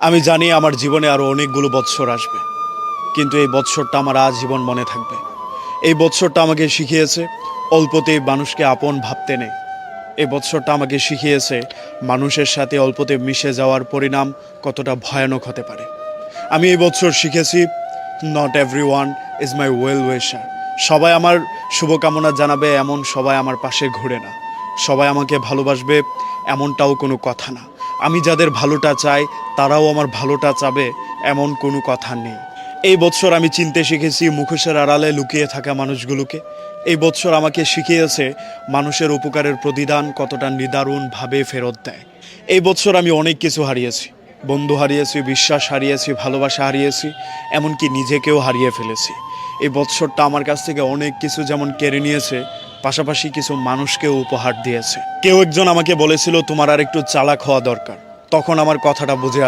আমি জানি আমার জীবনে আরও অনেকগুলো বৎসর আসবে, কিন্তু এই বৎসরটা আমার আজীবন মনে থাকবে। এই বৎসরটা আমাকে শিখিয়েছে অল্পতেই মানুষকে আপন ভাবতে নেই। এই বৎসরটা আমাকে শিখিয়েছে মানুষের সাথে অল্পতে মিশে যাওয়ার পরিণাম কতটা ভয়ানক হতে পারে। আমি এই বৎসর শিখেছি not every one is my well উইশার। সবাই আমার শুভকামনা জানাবে এমন সবাই আমার পাশে ঘুরে না। সবাই আমাকে ভালোবাসবে এমনটাও কোনো কথা না। আমি যাদের ভালোটা চাই তারাও আমার ভালোটা চাবে এমন কোনো কথা নেই। এই বৎসর আমি চিনতে শিখেছি মুখোশের আড়ালে লুকিয়ে থাকা মানুষগুলোকে। এই বৎসর আমাকে শিখিয়েছে মানুষের উপকারের প্রতিদান কতটা নিদারুণভাবে ফেরত দেয়। এই বৎসর আমি অনেক কিছু হারিয়েছি। বন্ধু হারিয়েছি, বিশ্বাস হারিয়েছি, ভালোবাসা হারিয়েছি, এমনকি নিজেকেও হারিয়ে ফেলেছি। এই বৎসরটা আমার কাছ থেকে অনেক কিছু যেমন কেড়ে নিয়েছে, পাশাপাশি কিছু মানুষকেও উপহার দিয়েছে। কেউ একজন আমাকে বলেছিল তোমার আর একটু চালাক হওয়া দরকার। তখন আমার কথাটা বুঝে আসে।